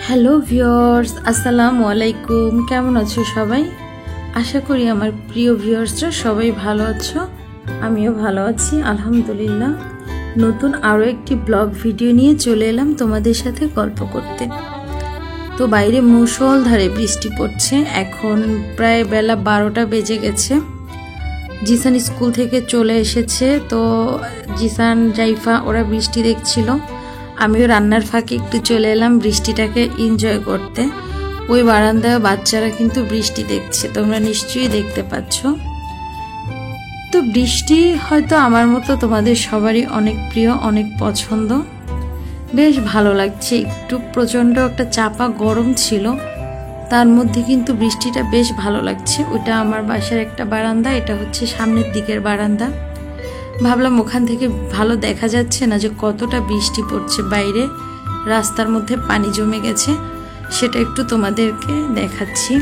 Hello viewers, আসসালামু আলাইকুম। কেমন আছো সবাই? আশা করি আমার প্রিয় ভিউয়ার্সরা সবাই ভালো আছো। আমিও ভালো আছি আলহামদুলিল্লাহ। নতুন আরও একটি ব্লগ ভিডিও নিয়ে চলে এলাম তোমাদের সাথে গল্প করতে। তো বাইরে মুষলধারে বৃষ্টি পড়ছে। এখন প্রায় বেলা 12টা বেজে গেছে। জিসান স্কুল থেকে চলে এসেছে। তো জিসান জাইফা ওরা বৃষ্টি দেখছিল। আমিও রান্নার ফাঁকে একটু চলে এলাম বৃষ্টিটাকে এনজয় করতে। ওই বারান্দায় বাচ্চারা কিন্তু বৃষ্টি দেখছে, তোমরা নিশ্চয়ই দেখতে পাচ্ছ। তো বৃষ্টি হয়তো আমার মতো তোমাদের সবারই অনেক প্রিয়, অনেক পছন্দ। বেশ ভালো লাগছে। একটু প্রচণ্ড একটা চাপা গরম ছিল, তার মধ্যে কিন্তু বৃষ্টিটা বেশ ভালো লাগছে। ওটা আমার বাসার একটা বারান্দা, এটা হচ্ছে সামনের দিকের বারান্দা। ভাবলাম ওখান থেকে ভালো দেখা যাচ্ছে না যে কতটা বৃষ্টি পড়ছে বাইরে, রাস্তার মধ্যে পানি জমে গেছে, সেটা একটু তোমাদেরকে দেখাচ্ছি।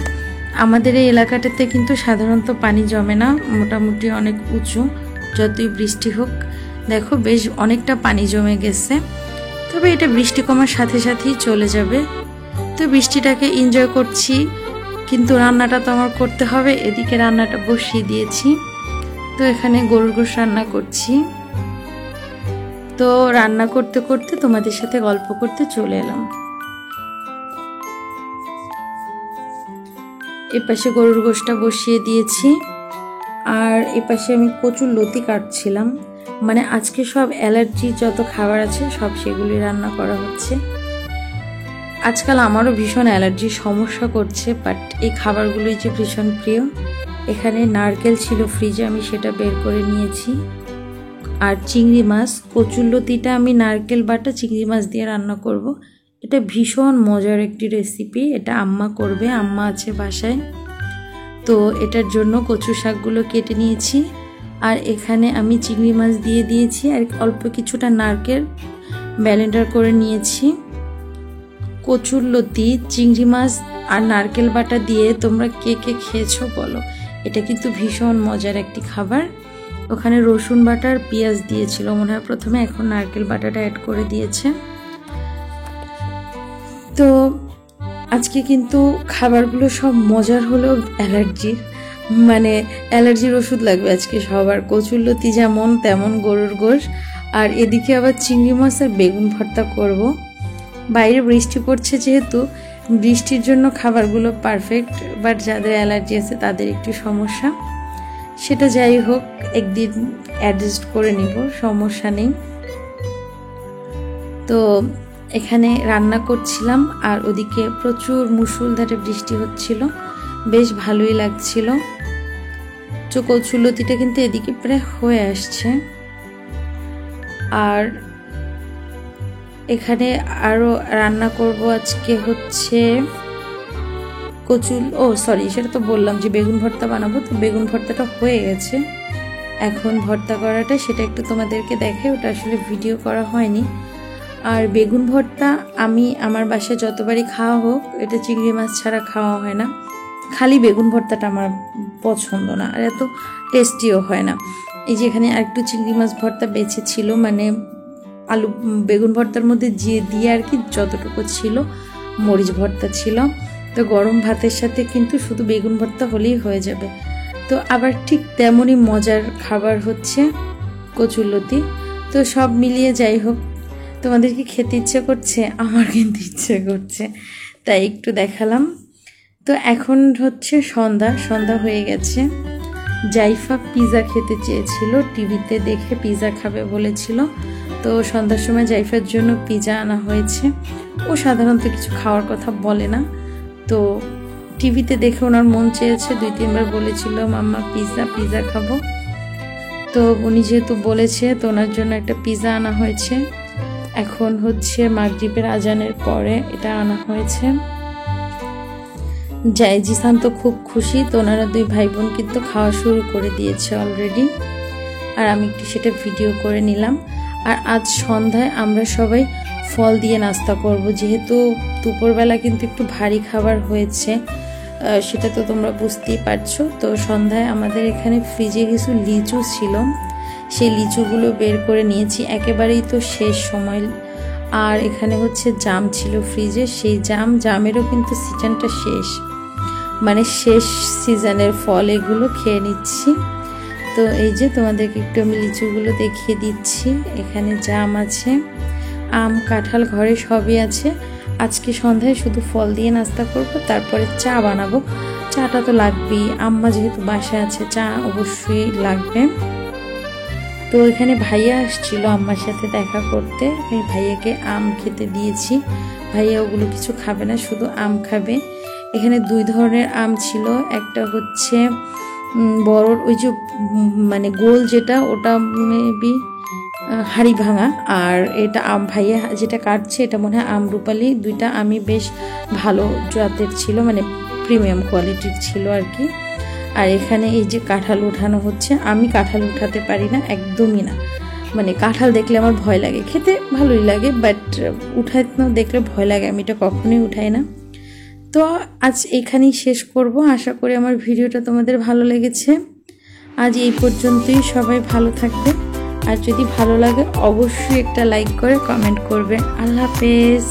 আমাদের এই এলাকাটাতে কিন্তু সাধারণত পানি জমে না, মোটামুটি অনেক উঁচু। যতই বৃষ্টি হোক দেখো বেশ অনেকটা পানি জমে গেছে। তবে এটা বৃষ্টি কমার সাথে সাথেই চলে যাবে। তো বৃষ্টিটাকে এনজয় করছি, কিন্তু রান্নাটা তো আমার করতে হবে। এদিকে রান্নাটা বসিয়ে দিয়েছি। তো এখানে গরুর গোশ রান্না করছি। তো রান্না করতে করতে তোমাদের সাথে গল্প করতে চলে এলাম। এপাশে গরুর গোশটা বসিয়ে দিয়েছি, আর এপাশে আমি কচুর লতি কাটছিলাম। মানে আজকে সব অ্যালার্জি যত খাবার আছে সব সেগুলি রান্না করা হচ্ছে। আজকাল আমারও ভীষণ অ্যালার্জির সমস্যা করছে, বাট এই খাবারগুলোই যে ভীষণ প্রিয়। এখানে নারকেল ছিল ফ্রিজে, আমি সেটা বের করে নিয়েছি। আর চিংড়ি মাছ, কচুরলতিটা আমি নারকেল বাটা চিংড়ি মাছ দিয়ে রান্না করব। এটা ভীষণ মজার একটি রেসিপি, এটা আম্মা করবে, আম্মা আছে বাসায়। তো এটার জন্য কচু শাকগুলো কেটে নিয়েছি, আর এখানে আমি চিংড়ি মাছ দিয়ে দিয়েছি, আর অল্প কিছুটা নারকেল ব্লেন্ডার করে নিয়েছি। কচুরলতি, চিংড়ি মাছ আর নারকেল বাটা দিয়ে তোমরা কে কে খেয়েছো বলো। এটা কিন্তু ভীষণ মজার একটি খাবার। ওখানে রসুন বাটা আর পেঁয়াজ দিয়েছিল মনে হয় প্রথমে, এখন নারকেল বাটাটা অ্যাড করে দিয়েছে। তো আজকে কিন্তু খাবারগুলো সব মজার হলেও অ্যালার্জির, মানে অ্যালার্জির ওষুধ লাগবে আজকে সবার। কচুরলতি যেমন তেমন গরুর গোশ, আর এদিকে আবার চিংড়ি মাছ আর বেগুন ভর্তা করব। বাইরে বৃষ্টি পড়ছে যেহেতু, বৃষ্টির জন্য খাবারগুলো পারফেক্ট, বাট যাদের অ্যালার্জি আছে তাদের একটু সমস্যা। সেটা যাই হোক, একদিন অ্যাডজাস্ট করে নিব, সমস্যা নেই। তো এখানে রান্না করছিলাম, আর ওদিকে প্রচুর মুষলধারে বৃষ্টি হচ্ছিল, বেশ ভালোই লাগছিল। কচুরলতিটা কিন্তু এদিকে প্রায় হয়ে আসছে। আর এখানে আরো রান্না করব আজকে হচ্ছে সেটা তো বললাম যে বেগুন ভর্তা বানাবো। তো বেগুন ভর্তাটা হয়ে গেছে, এখন ভর্তা করাটা সেটা একটু তোমাদেরকে দেখে, ওটা আসলে ভিডিও করা হয়নি। আর বেগুন ভর্তা আমি আমার বাসায় যতবারই খাওয়া হোক, এটা চিংড়ি মাছ ছাড়া খাওয়া হয় না। খালি বেগুন ভর্তাটা আমার পছন্দ না, আর এত টেস্টিও হয় না। এই যে এখানে আরেকটু চিংড়ি মাছ ভর্তা বেঁচে ছিল, মানে আলু বেগুন ভর্তার মধ্যে দিয়ে আর কি যতটুকু ছিল, মরিচ ভর্তা ছিল। তো গরম ভাতের সাথে কিন্তু শুধু বেগুন ভর্তা হলেই হয়ে যাবে। তো আবার ঠিক তেমনই মজার খাবার হচ্ছে কচুরলতি। তো সব মিলিয়ে যাই হোক, তোমাদের কি খেতে ইচ্ছে করছে? আমার কিন্তু ইচ্ছে করছে, তাই একটু দেখালাম। তো এখন হচ্ছে সন্ধ্যা হয়ে গেছে। জাইফা পিৎজা খেতে চেয়েছিল, টিভিতে দেখে পিৎজা খাবে বলেছিল। তো সন্ধ্যার সময় জাইফার জন্য পিৎজা আনা হয়েছে। ও সাধারণত কিছু খাওয়ার কথা বলে না, তো টিভিতে দেখে ওনার মন চেয়েছে, 2-3 বার বলেছিল মাম্মা পিৎজা খাবো। তো উনি যেহেতু বলেছে, তো ওনার জন্য একটা পিৎজা আনা হয়েছে। এখন হচ্ছে মাগরিবের আজানের পরে এটা আনা হয়েছে। জিসান তো খুব খুশি। তো ওনারা 2 ভাই বোন কিন্তু খাওয়া শুরু করে দিয়েছে অলরেডি, আর আমি একটু সেটা ভিডিও করে নিলাম। আর আজ সন্ধ্যায় আমরা সবাই ফল দিয়ে নাস্তা করব, যেহেতু দুপুরবেলা কিন্তু একটু ভারী খাবার হয়েছে, সেটা তো তোমরা বুঝতেই পারছো। তো সন্ধ্যায় আমাদের এখানে ফ্রিজে কিছু লিচু ছিল, সেই লিচুগুলো বের করে নিয়েছি, একেবারেই তো শেষ সময়। আর এখানে হচ্ছে জাম ছিল ফ্রিজে, সেই জামেরও কিন্তু সিজনটা শেষ, মানে শেষ সিজনের ফল এগুলো খেয়ে নিচ্ছি। তো এই যে তোমাদেরকে একটু আমি লিচুগুলো দেখিয়ে দিচ্ছি। এখানে জাম আছে, আম, কাঁঠাল ঘরে সবই আছে। আজকে সন্ধ্যায় শুধু ফল দিয়ে নাস্তা করব, তারপরে চা বানাবো। চাটা তো লাগবেই, আম্মা যেহেতু বাসায় আছে চা অবশ্যই লাগবে। তো এখানে ভাইয়া আসছিল আম্মার সাথে দেখা করতে, আমি ভাইয়াকে আম খেতে দিয়েছি। ভাইয়া ওগুলো কিছু খাবে না, শুধু আম খাবে। এখানে 2 ধরনের আম ছিল, একটা হচ্ছে বড় ওই যে মানে গোল যেটা, ওটা মেবি হাড়ি ভাঙা, আর এটা আম ভাইয়া যেটা কাটছে এটা মনে হয় আমরুপালি। 2টা আমি বেশ ভালো জাতের ছিল, মানে প্রিমিয়াম কোয়ালিটির ছিল আর কি। আর এখানে এই যে কাঁঠাল উঠানো হচ্ছে। আমি কাঁঠাল উঠাতে পারি না, একদমই না, মানে কাঁঠাল দেখলে আমার ভয় লাগে। খেতে ভালোই লাগে, বাট উঠানো দেখলে ভয় লাগে, আমি এটা কখনোই উঠাই না। তো আজ এখানেই শেষ করব। আশা করি আমার ভিডিওটা তোমাদের ভালো লেগেছে। আজ এই পর্যন্তই, সবাই ভালো থাকবে। আর যদি ভালো লাগে অবশ্যই একটা লাইক করে কমেন্ট করবে। আল্লাহ হাফেজ।